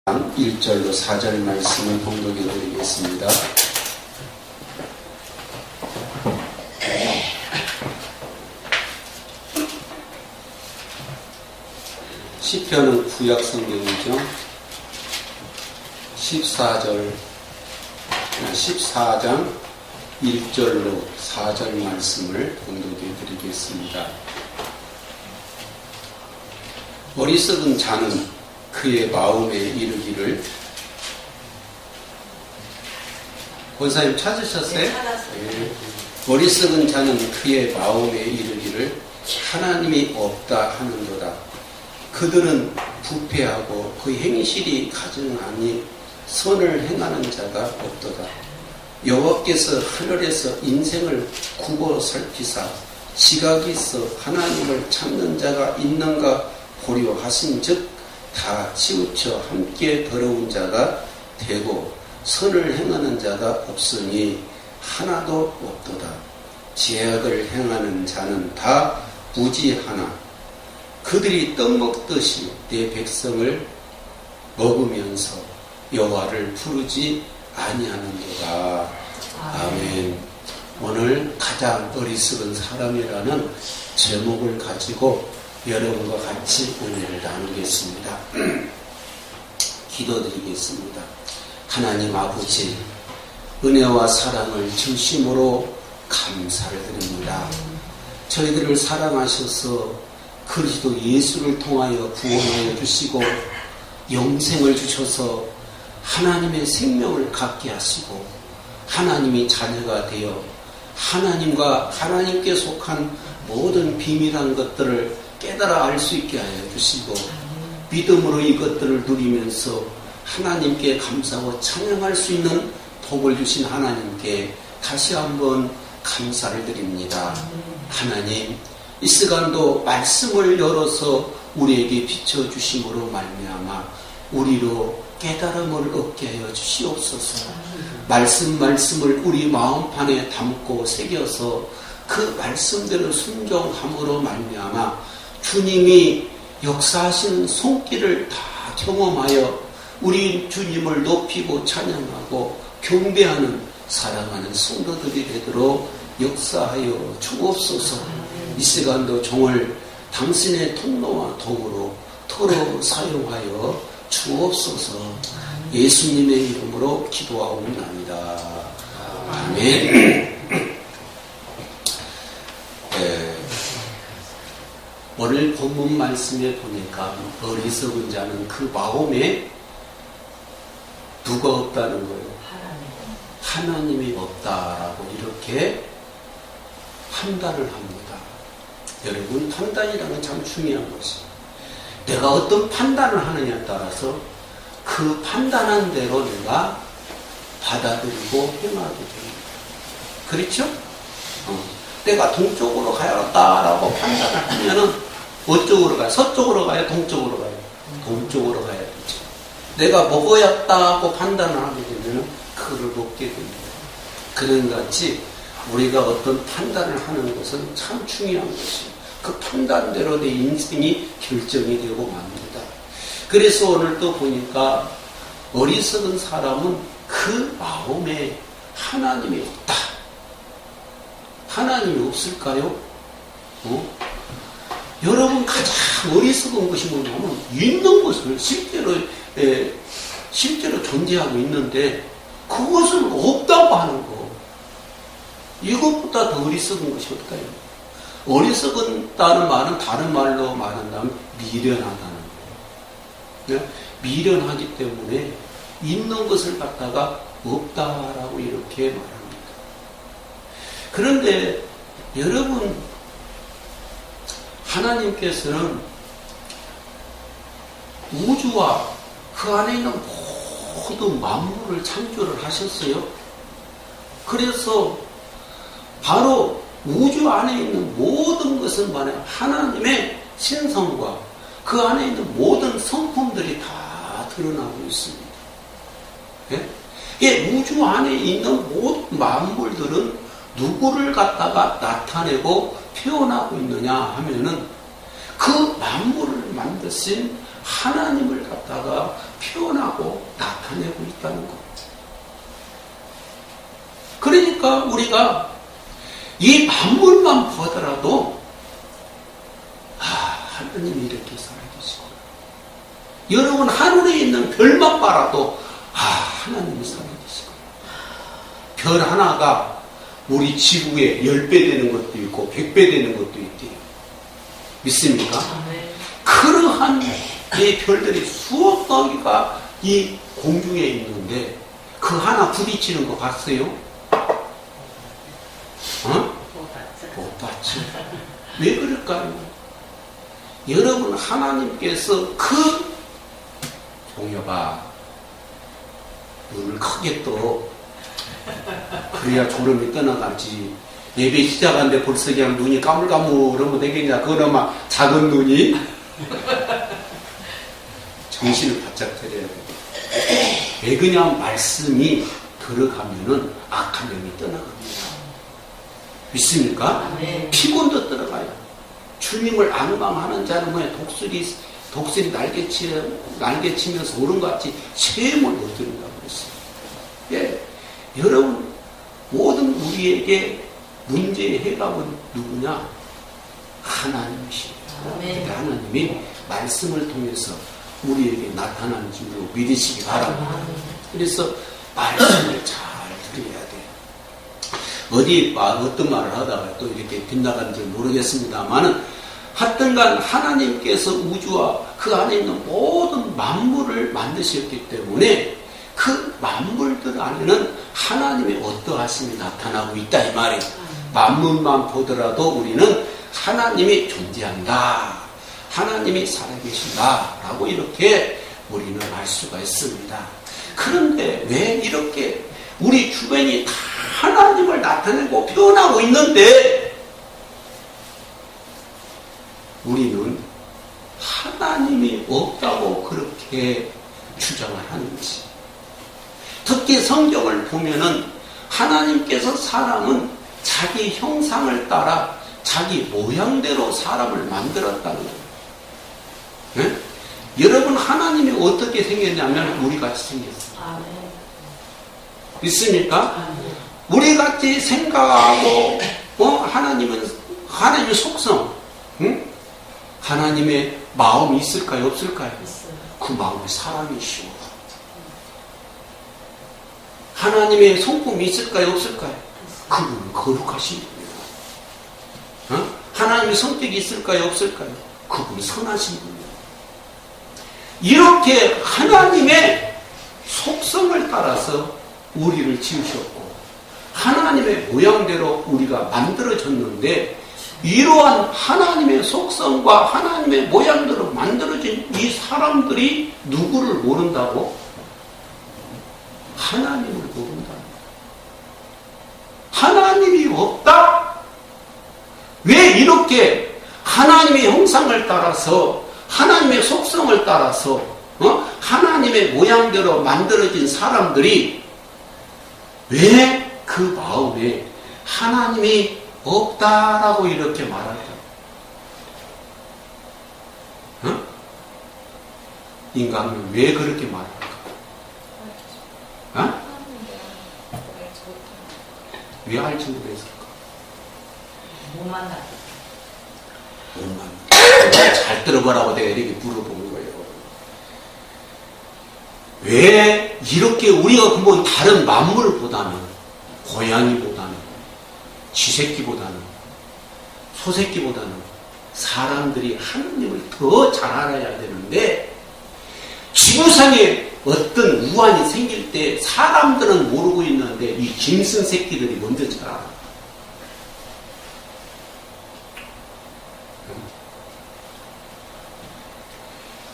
1절로 4절 말씀을 봉독해 드리겠습니다. 시편은 구약 성경이죠. 14장 1절로 4절 말씀을 봉독해 드리겠습니다. 어리석은 자는 그의 마음에 이르기를. 권사님 찾으셨어요? 네. 어리석은 자는 그의 마음에 이르기를 하나님이 없다 하는도다. 그들은 부패하고 그 행실이 가증하니 선을 행하는 자가 없도다. 여호와께서 하늘에서 인생을 굽어 살피사 지각이 있어 하나님을 찾는 자가 있는가 보려 하신즉 다 치우쳐 함께 더러운 자가 되고 선을 행하는 자가 없으니 하나도 없도다. 죄악을 행하는 자는 다 무지하나 그들이 떡 먹듯이 내 백성을 먹으면서 여호와를 부르지 아니하는도다. 아멘. 오늘 가장 어리석은 사람이라는 제목을 가지고 여러분과 같이 은혜를 나누겠습니다. 기도드리겠습니다. 하나님 아버지, 은혜와 사랑을 진심으로 감사를 드립니다. 저희들을 사랑하셔서 그리스도 예수를 통하여 구원하여 주시고 영생을 주셔서 하나님의 생명을 갖게 하시고 하나님이 자녀가 되어 하나님과 하나님께 속한 모든 비밀한 것들을 깨달아 알 수 있게 하여 주시고 믿음으로 이것들을 누리면서 하나님께 감사하고 찬양할 수 있는 복을 주신 하나님께 다시 한번 감사를 드립니다. 하나님, 이 시간도 말씀을 열어서 우리에게 비춰주심으로 말미암아 우리로 깨달음을 얻게 하여 주시옵소서. 말씀을 우리 마음판에 담고 새겨서 그 말씀대로 순종함으로 말미암아 주님이 역사하시는 손길을 다 경험하여 우리 주님을 높이고 찬양하고 경배하는 사랑하는 성도들이 되도록 역사하여 주옵소서. 이 시간도 종을 당신의 통로와 도구로 토로 사용하여 주옵소서. 예수님의 이름으로 기도하옵나이다. 아멘. 오늘 본문 말씀에 보니까 어리석은 자는 그 마음에 누가 없다는 거예요? 하나님이 없다라고 이렇게 판단을 합니다. 여러분, 판단이라는 건 참 중요한 것이에요. 내가 어떤 판단을 하느냐에 따라서 그 판단한 대로 내가 받아들이고 행하게 됩니다. 그렇죠? 내가 동쪽으로 가야겠다라고 판단을 하면은 어쪽으로 가요? 서쪽으로 가요? 동쪽으로 가요? 동쪽으로 가야 되죠. 내가 먹어야겠다고 판단을 하게 되면 그거를 먹게 됩니다. 그런 같이 우리가 어떤 판단을 하는 것은 참 중요한 것이에요. 그 판단대로 내 인생이 결정이 되고 맙니다. 그래서 오늘 또 보니까 어리석은 사람은 그 마음에 하나님이 없다. 하나님이 없을까요? 여러분, 가장 어리석은 것이 뭐냐면 있는 것을 실제로 존재하고 있는데 그것을 없다고 하는 거. 이것보다 더 어리석은 것이 없다요. 어리석은다는 말은 다른 말로 말한다면 미련하다는 거예요. 미련하기 때문에 있는 것을 갖다가 없다라고 이렇게 말합니다. 그런데 여러분, 하나님께서는 우주와 그 안에 있는 모든 만물을 창조를 하셨어요. 그래서 바로 우주 안에 있는 모든 것은 말이야 하나님의 신성과 그 안에 있는 모든 성품들이 다 드러나고 있습니다. 예? 우주 안에 있는 모든 만물들은 누구를 갖다가 나타내고 표현하고 있느냐 하면은 그 만물을 만드신 하나님을 갖다가 표현하고 나타내고 있다는 겁니다. 그러니까 우리가 이 만물만 보더라도 하나님이 이렇게 살아계시구나. 여러분 하늘에 있는 별만 봐라도 하나님이 살아계시구나. 별 하나가 우리 지구에 10배 되는 것도 있고 100배 되는 것도 있대요. 믿습니까? 그러한 이 별들이 수억 덩이가 이 공중에 있는데 그 하나 부딪히는 거 봤어요? 못 봤죠. 왜 그럴까요? 여러분 하나님께서 그 종여봐 눈을 크게 떠 그래야 졸음이 떠나가지. 예배 시작하는데 벌써 그냥 눈이 까물까물하면 되겠냐. 그나마 작은 눈이 정신을 바짝 차려야 돼. 왜 그냥 말씀이 들어가면은 악한 영이 떠나갑니다. 믿습니까? 피곤도 들어가요. 주님을 앙망하는 자는 뭐야? 독수리 날개치면서 오름같이 셈을 얻으린다고 그랬어요. 예. 여러분, 모든 우리에게 문제의 해답은 누구냐? 하나님이십니다. 하나님이 말씀을 통해서 우리에게 나타나는 줄로 믿으시기 바랍니다. 그래서 말씀을 잘 들어야 돼요. 어떤 말을 하다가 또 이렇게 빗나간지 모르겠습니다만은 하여튼간 하나님께서 우주와 그 안에 있는 모든 만물을 만드셨기 때문에 그 만물들 안에는 하나님의 어떠하심이 나타나고 있다 이 말이에요. 만물만 보더라도 우리는 하나님이 존재한다. 하나님이 살아계신다. 라고 이렇게 우리는 알 수가 있습니다. 그런데 왜 이렇게 우리 주변이 다 하나님을 나타내고 표현하고 있는데 우리는 하나님이 없다고 그렇게 주장을 하는지. 특히 성경을 보면은 하나님께서 사람은 자기 형상을 따라 자기 모양대로 사람을 만들었다는 거예요. 네? 여러분 하나님이 어떻게 생겼냐면 우리같이 생겼어요. 믿습니까? 우리같이 생각하고 하나님의 속성, 응? 하나님의 마음이 있을까요? 없을까요? 그 마음이 사랑이시오. 하나님의 성품이 있을까요? 없을까요? 그분은 거룩하신 분이에요. 하나님의 성격이 있을까요? 없을까요? 그분이 선하신 분이에요. 이렇게 하나님의 속성을 따라서 우리를 지으셨고 하나님의 모양대로 우리가 만들어졌는데 이러한 하나님의 속성과 하나님의 모양대로 만들어진 이 사람들이 누구를 모른다고? 하나님을 모른다. 하나님이 없다? 왜 이렇게 하나님의 형상을 따라서 하나님의 속성을 따라서 하나님의 모양대로 만들어진 사람들이 왜 그 마음에 하나님이 없다라고 이렇게 말할까? 인간은 왜 그렇게 말할까? 왜 알지 못했을까? 못 만나. 잘 들어보라고 내가 이렇게 물어보는 거예요. 왜 이렇게 우리가 보면 다른 만물보다는 고양이보다는 쥐새끼보다는 소새끼보다는 사람들이 하나님을 더 잘 알아야 되는데 지구상에 어떤 우환이 생길 때 사람들은 모르고 있는데 이 짐승 새끼들이 먼저 잘 알아.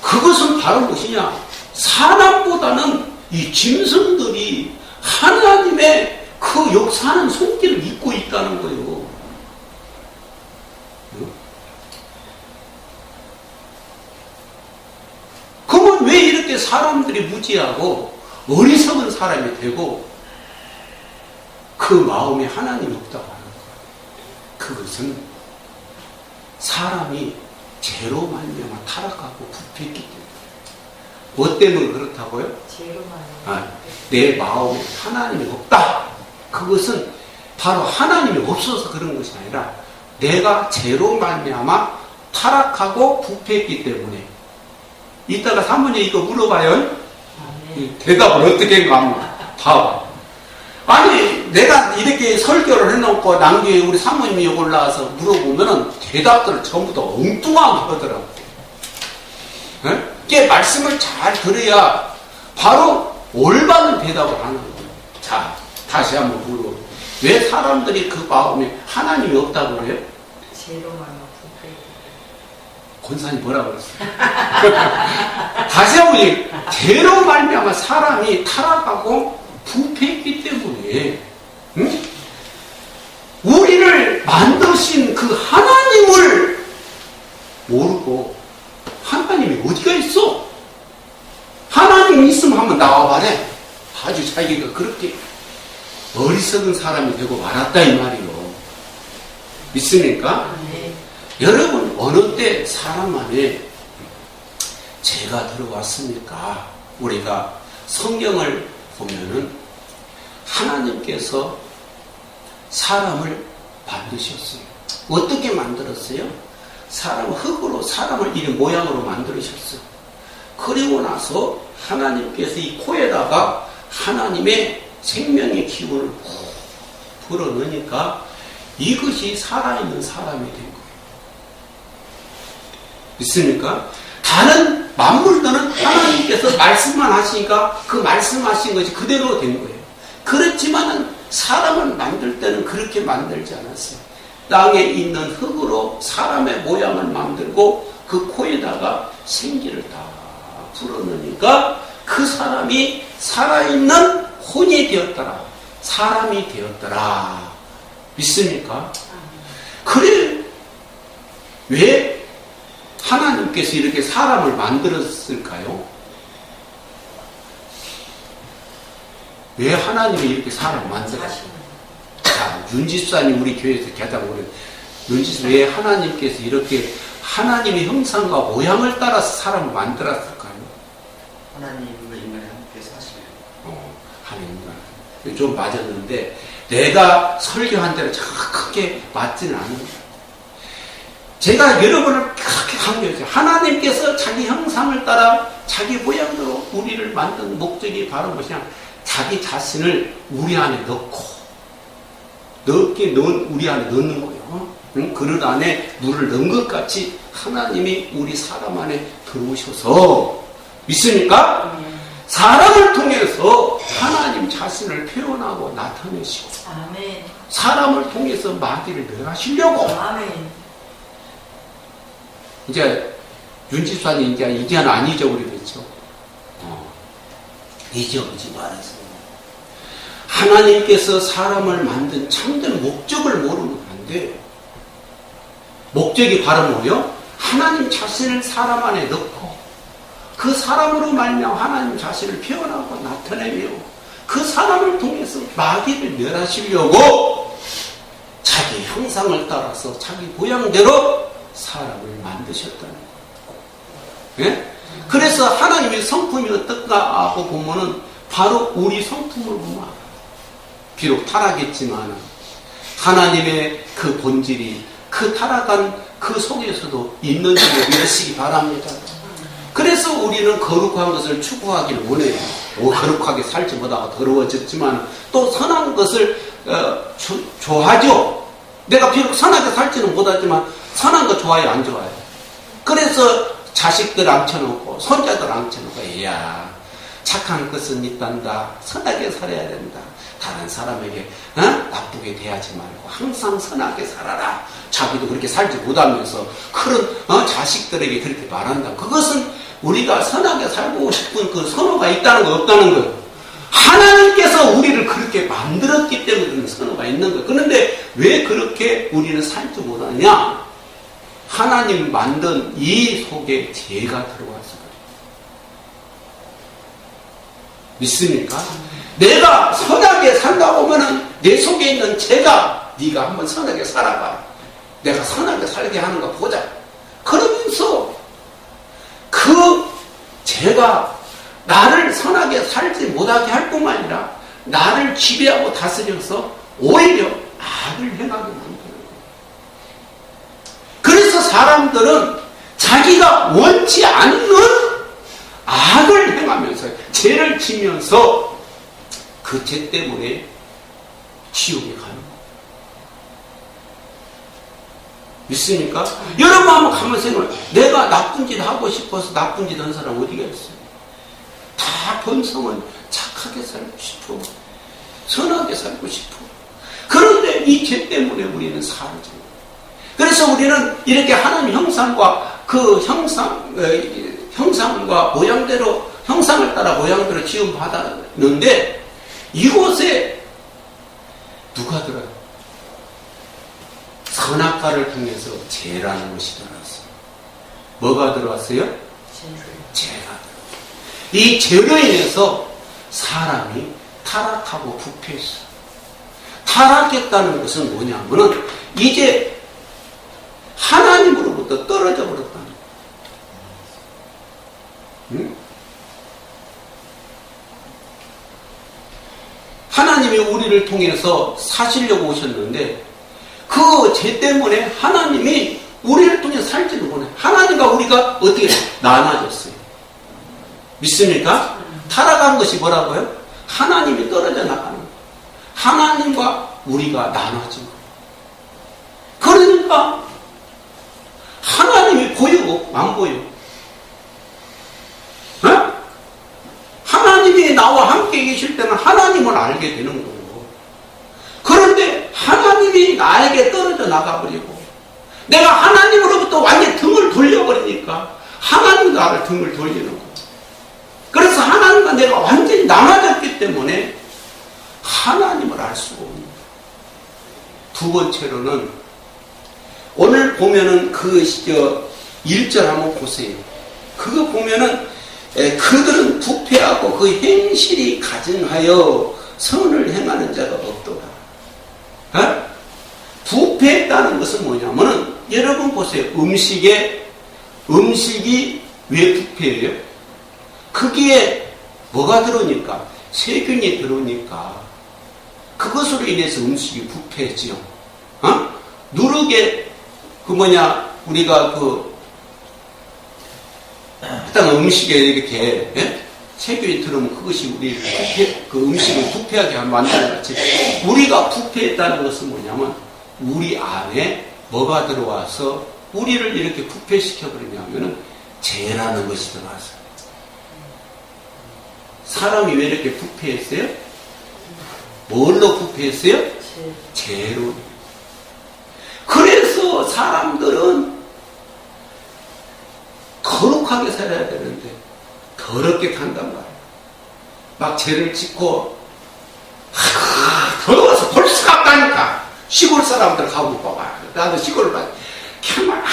그것은 바로 무엇이냐? 사람보다는 이 짐승들이 하나님의 그 역사하는 손길을 잊고 있다는 거예요. 그러면 왜 이렇게 사람들이 무지하고 어리석은 사람이 되고 그 마음에 하나님이 없다고 하는 거예요? 그것은 사람이 죄로 말미암아 타락하고 부패했기 때문에 뭐 때문에 그렇다고요? 죄로만. 내 마음에 하나님이 없다. 그것은 바로 하나님이 없어서 그런 것이 아니라 내가 죄로 말미암아 타락하고 부패했기 때문에. 이따가 사모님 이거 물어봐요. 대답을 어떻게 했는가 한번 봐봐. 아니 내가 이렇게 설교를 해놓고 남교에 우리 사모님이 올라와서 물어보면은 대답들을 전부 다 엉뚱하게 하더라고. 이게 말씀을 잘 들어야 바로 올바른 대답을 하는 거예요. 자, 다시 한번 물어. 왜 사람들이 그 마음에 하나님이 없다고 그래요? 죄로만 부패. 권사님 뭐라고 그랬어요? 다시 한번 얘기해. 죄로 말미암아 사람이 타락하고 부패했기 때문에, 응? 우리를 만드신 그 하나님을 모르고 하나님이 어디가 있어? 하나님이 있으면 한번 나와봐래. 아주 자기가 그렇게 어리석은 사람이 되고 말았다 이 말이요. 믿습니까? 네. 여러분 어느 때 사람 안에 죄가 들어왔습니까? 우리가 성경을 보면은 하나님께서 사람을 만드셨어요. 어떻게 만들었어요? 사람을 흙으로 사람을 이 모양으로 만들으셨어요. 그리고 나서 하나님께서 이 코에다가 하나님의 생명의 기운을 불어넣으니까 이것이 살아있는 사람이 된 거예요. 믿습니까? 다른 만물들은 하나님께서 말씀만 하시니까 그 말씀하신 것이 그대로 된 거예요. 그렇지만은 사람을 만들 때는 그렇게 만들지 않았어요. 땅에 있는 흙으로 사람의 모양을 만들고 그 코에다가 생기를 다 불어넣으니까 그 사람이 살아있는 혼이 되었더라. 사람이 되었더라. 믿습니까? 그래 왜 하나님께서 이렇게 사람을 만들었을까요? 왜 하나님이 이렇게 사람을 만들었을까요? 자, 윤지수사님 우리 교회에서 개당 오래 윤지수 왜 하나님께서 이렇게 하나님의 형상과 모양을 따라서 사람을 만들었을까요? 하나님과 인간이 함께 사시네요. 하나님과 좀 맞았는데 내가 설교한 대로 정확하게 맞지는 않은 거예요. 제가 여러분을 그렇게 강조했어요. 하나님께서 자기 형상을 따라 자기 모양대로 우리를 만든 목적이 바로 뭐냐? 자기 자신을 우리 안에 넣고 넓게 넣은 우리 안에 넣는 거예요. 응? 그릇 안에 물을 넣은 것 같이 하나님이 우리 사람 안에 들어오셔서 믿습니까? 사람을 통해서 하나님 자신을 표현하고 나타내시고 아멘. 사람을 통해서 마귀를 멸하시려고 아멘. 이제 윤지수사님 이제 안 잊어버리겠죠. 잊어버리지 말아서 하나님께서 사람을 만든 참된 목적을 모르면 안 돼요. 목적이 바로 뭐예요? 하나님 자신을 사람 안에 넣고 그 사람으로 말미암아 하나님 자신을 표현하고 나타내며 그 사람을 통해서 마귀를 멸하시려고 자기 형상을 따라서 자기 모양대로 사람을 만드셨다는 거예요. 예? 그래서 하나님의 성품이 어떨까 하고 보면은 바로 우리 성품을 보면 비록 타락했지만 하나님의 그 본질이 그 타락한 그 속에서도 있는지를 믿으시기 바랍니다. 그래서 우리는 거룩한 것을 추구하기를 원해요. 거룩하게 살지 못하고 더러워졌지만 또 선한 것을 좋아하죠. 내가 비록 선하게 살지는 못하지만 선한 거 좋아요, 안 좋아요? 그래서 자식들 앉혀놓고 손자들 앉혀놓고 이야 착한 것은 있단다. 선하게 살아야 된다. 다른 사람에게 나쁘게 대하지 말고 항상 선하게 살아라. 자기도 그렇게 살지 못하면서 그런 자식들에게 그렇게 말한다. 그것은 우리가 선하게 살고 싶은 그 선호가 있다는 거 없다는 거예요. 하나님께서 우리를 그렇게 만들었기 때문에 그런 선호가 있는 거예요. 그런데 왜 그렇게 우리는 살지 못하냐? 하나님 만든 이 속에 죄가 들어와서 그래요. 믿습니까? 내가 선하게 산다고 하면 내 속에 있는 죄가 네가 한번 선하게 살아봐. 내가 선하게 살게 하는 거 보자. 그러면서 그 죄가 나를 선하게 살지 못하게 할 뿐만 아니라 나를 지배하고 다스려서 오히려 악을 행하게 만드는 거예요. 그래서 사람들은 자기가 원치 않는 악을 행하면서 죄를 지면서 그 죄 때문에 지옥에 가는 거예요. 믿습니까? 여러분 한번 가만히 생각해. 내가 나쁜 짓 하고 싶어서 나쁜 짓 한 사람 어디가 있어요? 다 본성은 착하게 살고 싶어. 선하게 살고 싶어. 그런데 이 죄 때문에 우리는 살죠. 그래서 우리는 이렇게 하나님 형상과 그 형상과 모양대로, 형상을 따라 모양대로 지음 받았는데 이곳에 누가 들어요? 선악과를 통해서 죄라는 것이 들어왔어요. 뭐가 들어왔어요? 죄가 들어왔어요. 이 죄로 인해서 사람이 타락하고 부패했어요. 타락했다는 것은 뭐냐면은 이제 하나님으로부터 떨어져 버렸다는 거예요. 응? 하나님이 우리를 통해서 사시려고 오셨는데 그 죄 때문에 하나님이 우리를 통해 살지도 못해. 하나님과 우리가 어떻게 나눠졌어요. 믿습니까? 타락한 것이 뭐라고요? 하나님이 떨어져 나가는 거예요. 하나님과 우리가 나눠진 거예요. 그러니까 하나님이 보이고 안 보여. 어? 하나님이 나와 함께 계실 때는 하나님을 알게 되는 거예요. 그런데 하나님이 나에게 떨어져 나가버리고 내가 하나님으로부터 완전히 등을 돌려버리니까 하나님 나를 등을 돌리는 거예요. 그래서 하나님과 내가 완전히 나눠졌기 때문에 하나님을 알 수가 없는 거예요. 두 번째로는 오늘 보면은 그 1절 한번 보세요. 그거 보면은 그들은 부패하고 그 행실이 가증하여 선을 행하는 자가 없도다. 어? 부패했다는 것은 뭐냐면은 여러분 보세요. 음식이 왜 부패해요? 거기에 뭐가 들어오니까 세균이 들어오니까 그것으로 인해서 음식이 부패했지요. 어? 누르게 우리가 일단 음식에 이렇게 세균이 들어오면 그것이 우리 그 음식을 부패하게 만드는 거지. 우리가 부패했다는 것은 뭐냐면 우리 안에 뭐가 들어와서 우리를 이렇게 부패시켜 버리냐면은 죄라는 것이 들어왔어요. 사람이 왜 이렇게 부패했어요? 뭘로 부패했어요? 죄로. 그래서 사람들은 거룩하게 살아야 되는데 더럽게 산단 말이에요. 막 죄를 짓고 더러워서 볼 수가 없다니까. 시골 사람들 가고 봐봐. 나도 시골 봐. 정말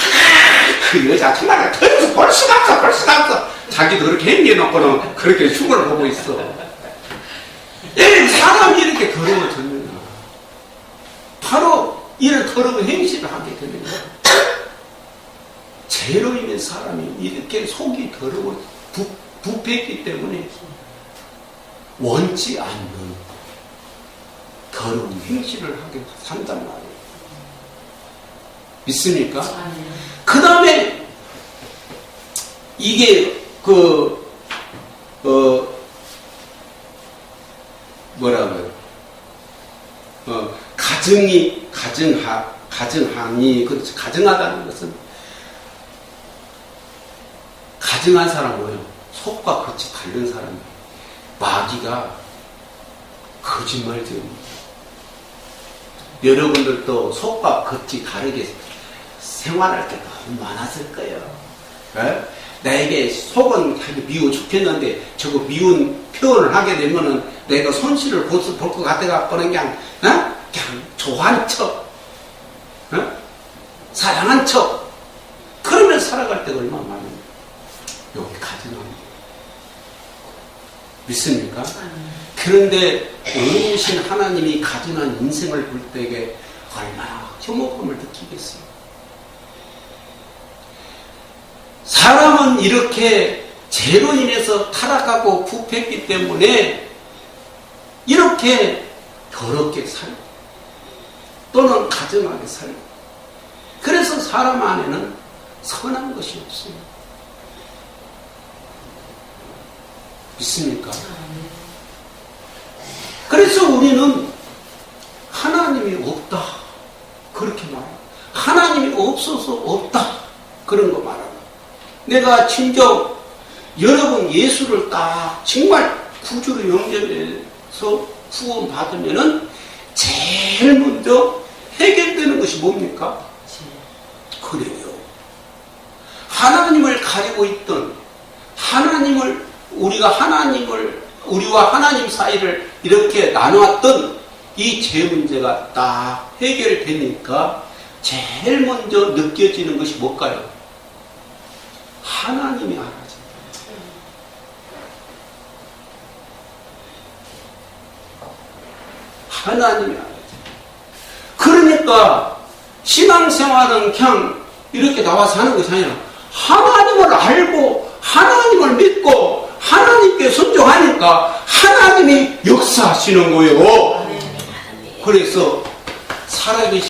그 여자 정말 더러워서 볼 수가 없어. 자기도 그렇게 행해놓고는 그렇게 흉을 보고 있어. 사람이 이렇게 더러워졌느냐. 바로 이런 더러운 행실을 하게 되는 거야. 죄로 인해 사람이 이렇게 속이 더러워 부패했기 때문에 원치 않는 더러운 행실을 하게 산단 말이에요. 믿습니까? 그 다음에 이게 뭐라고요? 가증하니, 그렇지. 가증하다는 것은, 가증한 사람 뭐예요? 속과 겉이 다른 사람이에요. 마귀가 거짓말 지읍니다. 여러분들도 속과 겉이 다르게 생활할 때 너무 많았을 거예요. 네? 나에게 속은 되게 미워 죽겠는데 저거 미운 표현을 하게 되면은 내가 손실을 볼 것 같아갖고는 그냥 좋아하는 척, 사랑한 척, 그러면서 살아갈 때가 얼마나 많은데 여기 가증합니다. 믿습니까? 그런데 의로우신 하나님이 가증한 인생을 볼 때에 얼마나 혐오감을 느끼겠어요. 사람은 이렇게 죄로 인해서 타락하고 부패했기 때문에 이렇게 더럽게 살고 또는 가증하게 살고 그래서 사람 안에는 선한 것이 없어요. 믿습니까? 그래서 우리는 하나님이 없다 그렇게 말해요. 하나님이 없어서 없다 그런 거 말하고 내가 진정 여러분 예수를 딱 정말 구주로 영접해서 구원 받으면은 제일 먼저 해결되는 것이 뭡니까? 그래요. 하나님을 가지고 있던 우리와 하나님 사이를 이렇게 나누었던 이 죄 문제가 딱 해결되니까 제일 먼저 느껴지는 것이 뭘까요? 하나님이 알아요. 하나님이 알아요. 그러니까 신앙생활은 그냥 이렇게 나와서 하는 것이 아니라 하나님을 알고 하나님을 믿고 하나님께 순종하니까 하나님이 역사하시는 거예요. 그래서 살아계신